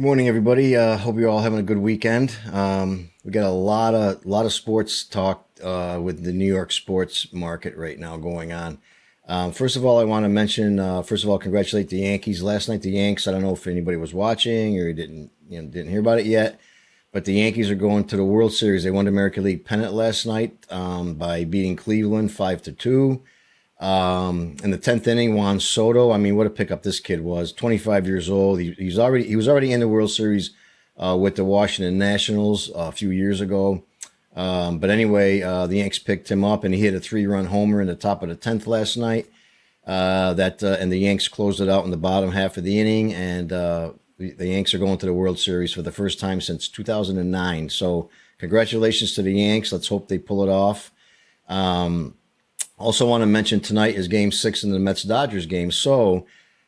Morning, everybody. Hope you're all having a good weekend. We got a lot of sports talk with the New York sports market right now going on. First of all, I want to mention congratulate the Yankees last night. The Yanks. I don't know if anybody was watching or didn't hear about it yet, but the Yankees are going to the World Series. They won the American League pennant last night by beating Cleveland 5-2. In the 10th inning, Juan Soto. I mean, what a pickup this kid was. 25 years old. He was already in the World Series with the Washington Nationals a few years ago. But anyway, the Yanks picked him up, and he hit a three-run homer in the top of the 10th last night. And the Yanks closed it out in the bottom half of the inning, and the Yanks are going to the World Series for the first time since 2009. So congratulations to the Yanks. Let's hope they pull it off. Also want to mention tonight is Game 6 in the Mets-Dodgers game. So,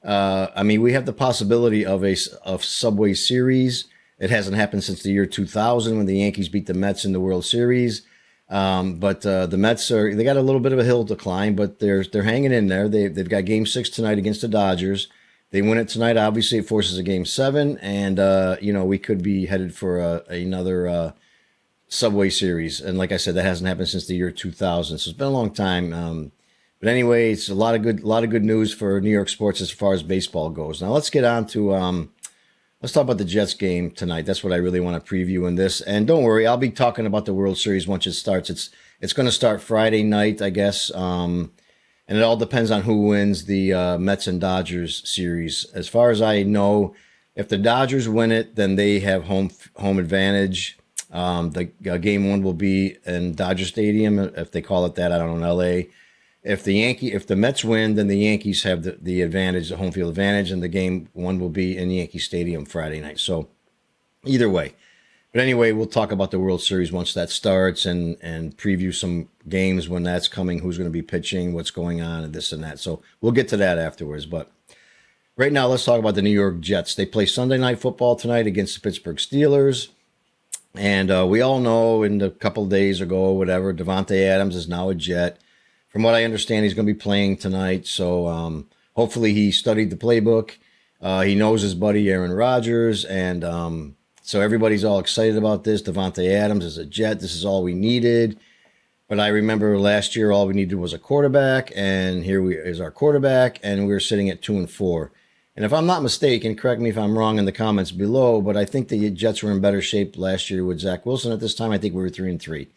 we have the possibility of a Subway Series. It hasn't happened since the year 2000 when the Yankees beat the Mets in the World Series. But the Mets they got a little bit of a hill to climb, but they're hanging in there. They've got Game 6 tonight against the Dodgers. They win it tonight. Obviously, it forces a Game 7, and we could be headed for another Subway Series. And like I said, that hasn't happened since the year 2000. So it's been a long time. But anyway, it's a lot of good news for New York sports as far as baseball goes. Now let's get on to let's talk about the Jets game tonight. That's what I really want to preview in this. And don't worry, I'll be talking about the World Series once it starts. It's going to start Friday night, I guess. And it all depends on who wins the Mets and Dodgers series. As far as I know, if the Dodgers win it, then they have home advantage. The game one will be in Dodger Stadium, if they call it that. I don't know, in LA. If the Mets win, then the Yankees have the advantage, the home field advantage, and the game one will be in Yankee Stadium Friday night. So either way. But anyway, we'll talk about the World Series once that starts and preview some games when that's coming, who's going to be pitching, what's going on, and this and that. So we'll get to that afterwards. But right now, let's talk about the New York Jets. They play Sunday Night Football tonight against the Pittsburgh Steelers. And we all know in a couple of days ago, whatever, Devontae Adams is now a Jet. From what I understand, he's going to be playing tonight. So hopefully he studied the playbook. He knows his buddy Aaron Rodgers. And so everybody's all excited about this. Devontae Adams is a Jet. This is all we needed. But I remember last year, all we needed was a quarterback. And here is our quarterback. And we're sitting at 2-4. And if I'm not mistaken, correct me if I'm wrong in the comments below, but I think the Jets were in better shape last year with Zach Wilson. At this time, I think we were 3-3.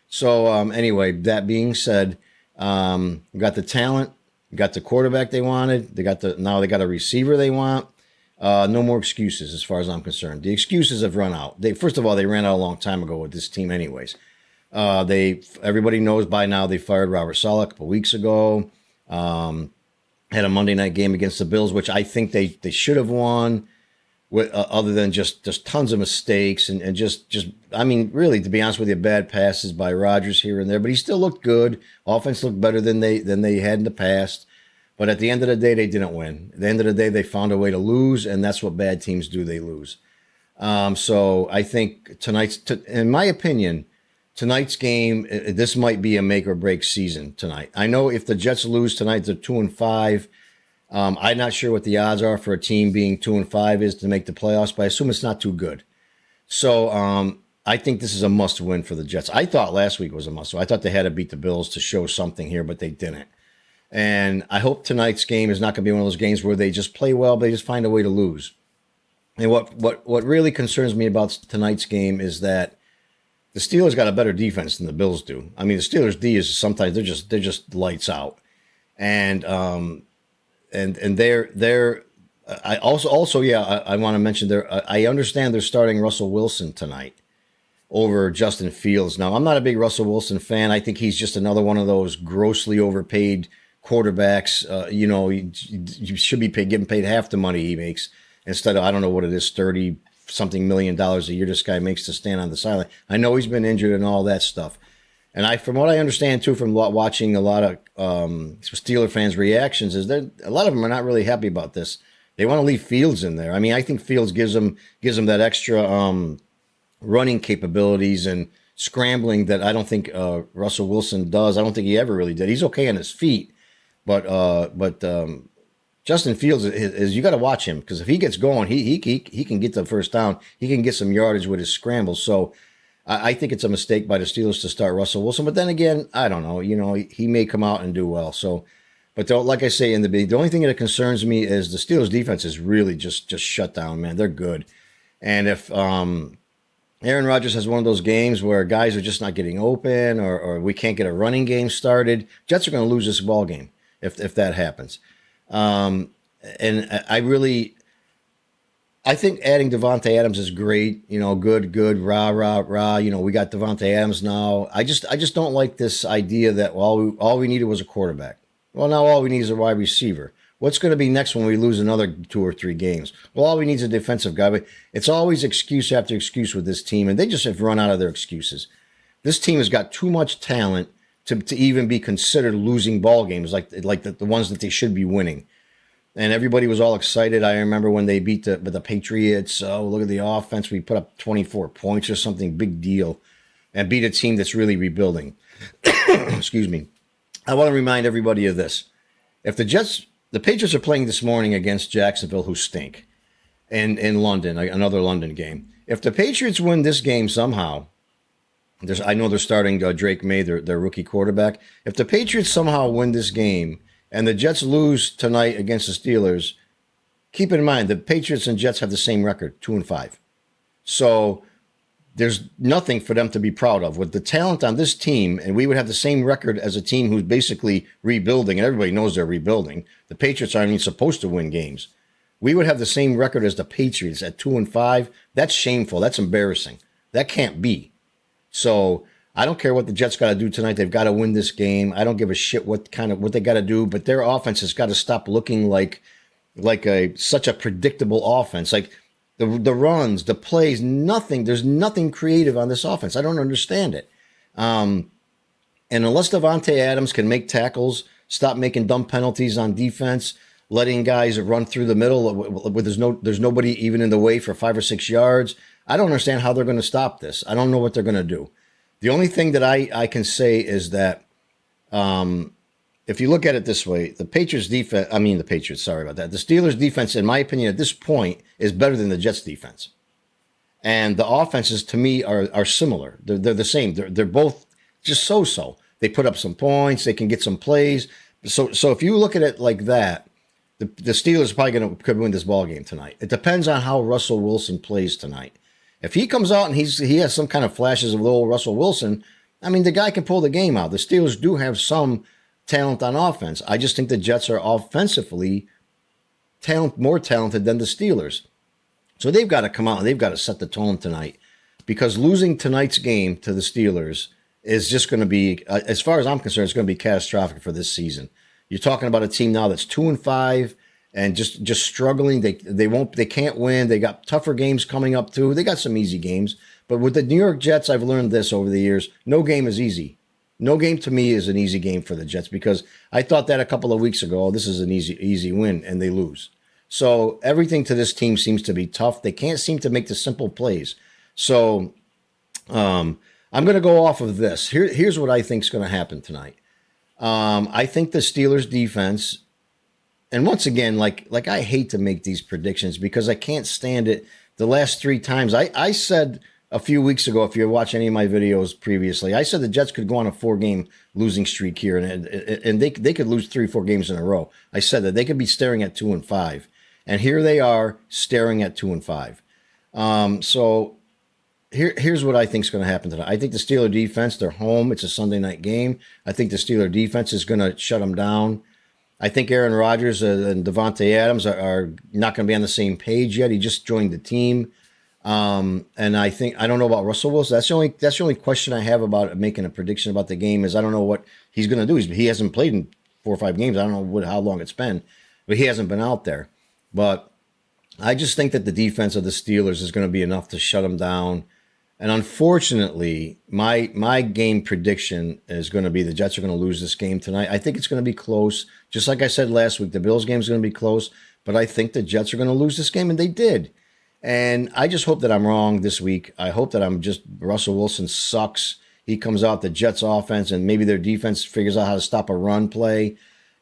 So anyway, that being said, we got the talent, we got the quarterback they wanted. Now they got a receiver they want. No more excuses as far as I'm concerned. The excuses have run out. First of all, they ran out a long time ago with this team, anyways. Everybody knows by now they fired Robert Saleh a couple weeks ago. Had a Monday night game against the Bills, which I think they should have won, other than just tons of mistakes and just really, to be honest with you, bad passes by Rodgers here and there. But he still looked good. Offense looked better than they had in the past. But at the end of the day, they didn't win. At the end of the day, they found a way to lose, and that's what bad teams do. They lose. So I think in my opinion, tonight's game, this might be a make or break season tonight. I know if the Jets lose tonight, they're 2-5. I'm not sure what the odds are for a team being 2-5 is to make the playoffs, but I assume it's not too good. So I think this is a must win for the Jets. I thought last week was a must win. I thought they had to beat the Bills to show something here, but they didn't. And I hope tonight's game is not going to be one of those games where they just play well, but they just find a way to lose. And what really concerns me about tonight's game is that the Steelers got a better defense than the Bills do. I mean, the Steelers' D is sometimes they're just lights out, and they're. I want to mention I understand they're starting Russell Wilson tonight over Justin Fields. Now, I'm not a big Russell Wilson fan. I think he's just another one of those grossly overpaid quarterbacks. You should be getting paid half the money he makes instead of, I don't know what it is, $30-something million a year this guy makes to stand on the sideline. I know he's been injured and all that stuff. And from what I understand too, from watching a lot of Steeler fans' reactions, is that a lot of them are not really happy about this. They want to leave Fields in there. I mean, I think Fields gives them that extra running capabilities and scrambling that I don't think Russell Wilson does. I don't think he ever really did. He's okay on his feet, but Justin Fields is you got to watch him because if he gets going, he can get the first down. He can get some yardage with his scrambles. So I think it's a mistake by the Steelers to start Russell Wilson. But then again, I don't know. He may come out and do well. So, but like I say in the only thing that concerns me is the Steelers defense is really just shut down, man. They're good, and if Aaron Rodgers has one of those games where guys are just not getting open, or we can't get a running game started, Jets are going to lose this ball game if that happens. And I think adding Devontae Adams is great. Good, rah, rah, rah. We got Devontae Adams now. I just don't like this idea that all we needed was a quarterback. Well, now all we need is a wide receiver. What's going to be next when we lose another 2 or 3 games? Well, all we need is a defensive guy. But it's always excuse after excuse with this team, and they just have run out of their excuses. This team has got too much talent to even be considered losing ball games like the ones that they should be winning. And everybody was all excited. I remember when they beat the Patriots. Oh, look at the offense. We put up 24 points or something, big deal, and beat a team that's really rebuilding. Excuse me. I want to remind everybody of this. If the Patriots are playing this morning against Jacksonville, who stink, in London, another London game. If the Patriots win this game somehow, I know they're starting Drake May, their rookie quarterback. If the Patriots somehow win this game and the Jets lose tonight against the Steelers, keep in mind the Patriots and Jets have the same record, 2-5. So there's nothing for them to be proud of. With the talent on this team, and we would have the same record as a team who's basically rebuilding, and everybody knows they're rebuilding. The Patriots aren't even supposed to win games. We would have the same record as the Patriots at 2-5. That's shameful. That's embarrassing. That can't be. So I don't care what the Jets got to do tonight. They've got to win this game. I don't give a shit what they got to do, but their offense has got to stop looking like such a predictable offense. Like the runs, the plays, nothing. There's nothing creative on this offense. I don't understand it. And unless Devontae Adams can make tackles, stop making dumb penalties on defense, letting guys run through the middle where there's nobody even in the way for 5 or 6 yards, I don't understand how they're going to stop this. I don't know what they're going to do. The only thing that I can say is that if you look at it this way, the Patriots, sorry about that. The Steelers defense, in my opinion, at this point is better than the Jets defense. And the offenses, to me, are similar. They're the same. They're both just so-so. They put up some points. They can get some plays. So if you look at it like that, the Steelers probably could win this ball game tonight. It depends on how Russell Wilson plays tonight. If he comes out and he has some kind of flashes of little Russell Wilson, I mean, the guy can pull the game out. The Steelers do have some talent on offense. I just think the Jets are offensively more talented than the Steelers. So they've got to come out and they've got to set the tone tonight, because losing tonight's game to the Steelers is just going to be, as far as I'm concerned, it's going to be catastrophic for this season. You're talking about a team now that's 2-5 and just struggling. They can't win. They got tougher games coming up too. They got some easy games, but with the New York Jets, I've learned this over the years: no game is easy. No game to me is an easy game for the Jets, because I thought that a couple of weeks ago. Oh, this is an easy win, and they lose. So everything to this team seems to be tough. They can't seem to make the simple plays. So I'm going to go off of this. Here's what I think is going to happen tonight. I think the Steelers defense, and once again, like I hate to make these predictions because I can't stand it. The last 3 times I said a few weeks ago, if you watch any of my videos previously, I said the Jets could go on a 4-game losing streak here, and they could lose 3 or 4 games in a row. I said that they could be staring at 2-5, and here they are staring at 2-5. So here's what I think is going to happen tonight. I think the Steeler defense, they're home. It's a Sunday night game. I think the Steeler defense is going to shut them down. I think Aaron Rodgers and Devontae Adams are not going to be on the same page yet. He just joined the team. And I don't know about Russell Wilson. That's the only question I have about making a prediction about the game is I don't know what he's going to do. He hasn't played in 4 or 5 games. I don't know how long it's been, but he hasn't been out there. But I just think that the defense of the Steelers is going to be enough to shut them down. And unfortunately, my game prediction is going to be the Jets are going to lose this game tonight. I think it's going to be close. Just like I said last week, the Bills game is going to be close, but I think the Jets are going to lose this game, and they did. And I just hope that I'm wrong this week. I hope that Russell Wilson sucks. He comes out, the Jets offense, and maybe their defense figures out how to stop a run play.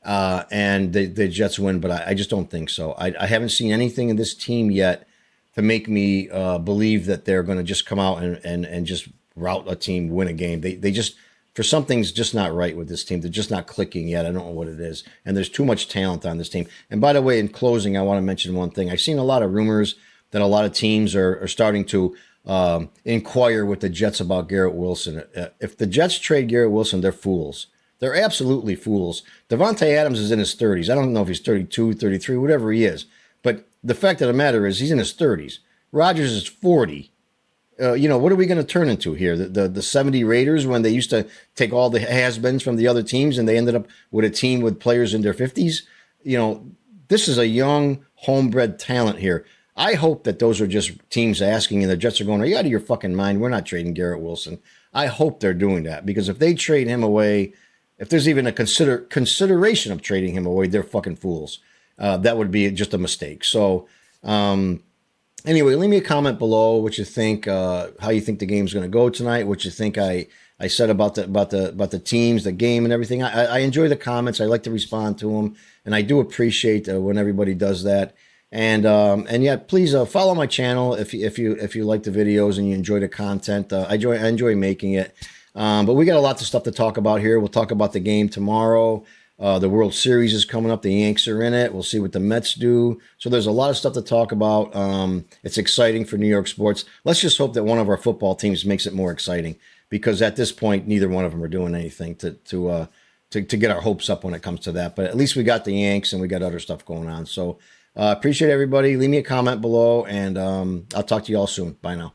and the Jets win, but I just don't think so. I haven't seen anything in this team yet to make me believe that they're going to just come out and just rout a team, win a game. They just, for something's just not right with this team. They're just not clicking yet. I don't know what it is. And there's too much talent on this team. And by the way, in closing, I want to mention one thing. I've seen a lot of rumors that a lot of teams are starting to inquire with the Jets about Garrett Wilson. If the Jets trade Garrett Wilson, they're fools. They're absolutely fools. Devontae Adams is in his 30s. I don't know if he's 32, 33, whatever he is. But the fact of the matter is he's in his 30s. Rodgers is 40. What are we going to turn into here? The 70 Raiders when they used to take all the has-beens from the other teams and they ended up with a team with players in their 50s? This is a young, homebred talent here. I hope that those are just teams asking and the Jets are going, are you out of your fucking mind? We're not trading Garrett Wilson. I hope they're doing that because if they trade him away, if there's even a consideration of trading him away, they're fucking fools. That would be just a mistake. So, anyway, leave me a comment below what you think, how you think the game's going to go tonight, what you think I said about the teams, the game, and everything. I enjoy the comments. I like to respond to them, and I do appreciate when everybody does that. And yeah, please follow my channel if you like the videos and you enjoy the content. I enjoy making it. But we got a lot of stuff to talk about here. We'll talk about the game tomorrow. The World Series is coming up. The Yanks are in it. We'll see what the Mets do. So there's a lot of stuff to talk about. It's exciting for New York sports. Let's just hope that one of our football teams makes it more exciting because at this point, neither one of them are doing anything to get our hopes up when it comes to that. But at least we got the Yanks and we got other stuff going on. So appreciate everybody. Leave me a comment below and I'll talk to you all soon. Bye now.